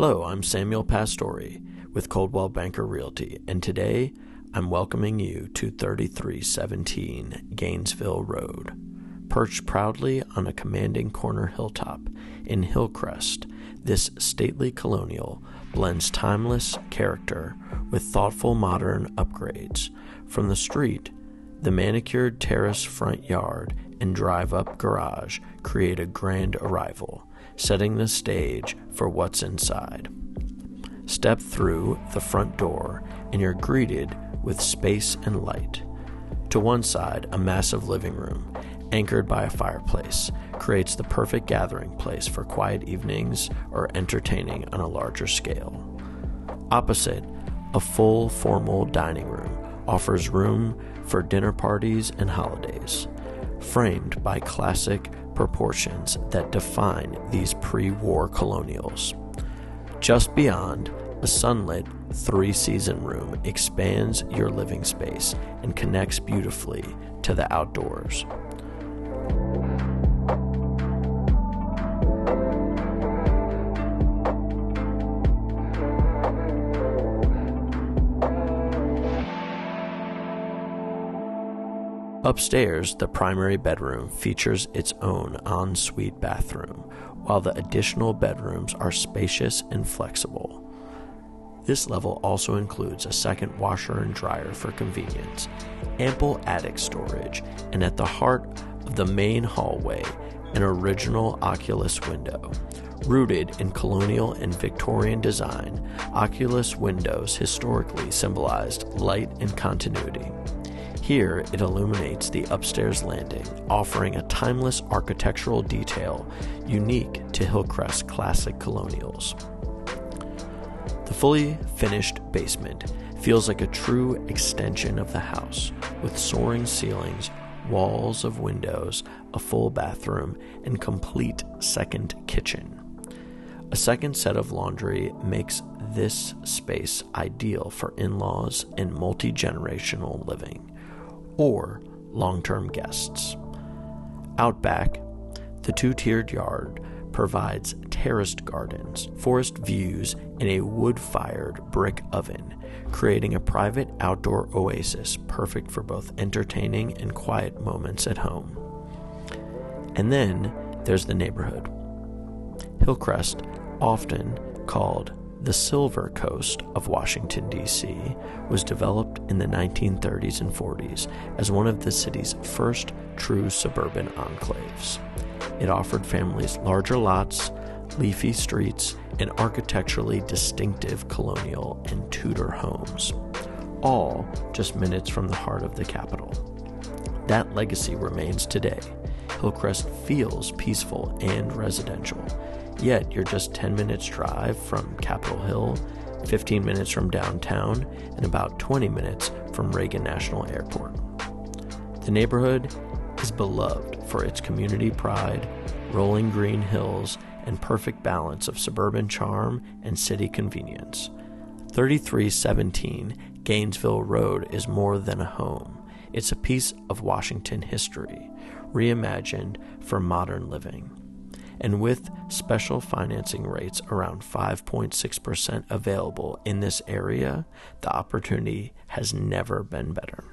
Hello, I'm Samuel Pastore with Coldwell Banker Realty, and today I'm welcoming you to 3317 Gainesville Road. Perched proudly on a commanding corner hilltop in Hillcrest, this stately colonial blends timeless character with thoughtful modern upgrades. From the street, the manicured terrace front yard and drive-up garage create a grand arrival, setting the stage for what's inside. Step through the front door and you're greeted with space and light. To one side, a massive living room, anchored by a fireplace, creates the perfect gathering place for quiet evenings or entertaining on a larger scale. Opposite, a full formal dining room offers room for dinner parties and holidays, framed by classic proportions that define these pre-war colonials. Just beyond, a sunlit three-season room expands your living space and connects beautifully to the outdoors. Upstairs, the primary bedroom features its own en-suite bathroom, while the additional bedrooms are spacious and flexible. This level also includes a second washer and dryer for convenience, ample attic storage, and at the heart of the main hallway, an original oculus window. Rooted in colonial and Victorian design, oculus windows historically symbolized light and continuity. Here, it illuminates the upstairs landing, offering a timeless architectural detail unique to Hillcrest classic colonials. The fully finished basement feels like a true extension of the house, with soaring ceilings, walls of windows, a full bathroom, and complete second kitchen. A second set of laundry makes this space ideal for in-laws and multi-generational living, or long-term guests. Out back, the two-tiered yard provides terraced gardens, forest views, and a wood-fired brick oven, creating a private outdoor oasis perfect for both entertaining and quiet moments at home. And then there's the neighborhood. Hillcrest, often called the Silver Coast of Washington, D.C., was developed in the 1930s and 40s as one of the city's first true suburban enclaves. It offered families larger lots, leafy streets, and architecturally distinctive colonial and Tudor homes, all just minutes from the heart of the capital. That legacy remains today. Hillcrest feels peaceful and residential, yet you're just 10 minutes drive from Capitol Hill, 15 minutes from downtown, and about 20 minutes from Reagan National Airport. The neighborhood is beloved for its community pride, rolling green hills, and perfect balance of suburban charm and city convenience. 3317 Gainesville Road is more than a home. It's a piece of Washington history, reimagined for modern living. And with special financing rates around 5.6% available in this area, the opportunity has never been better.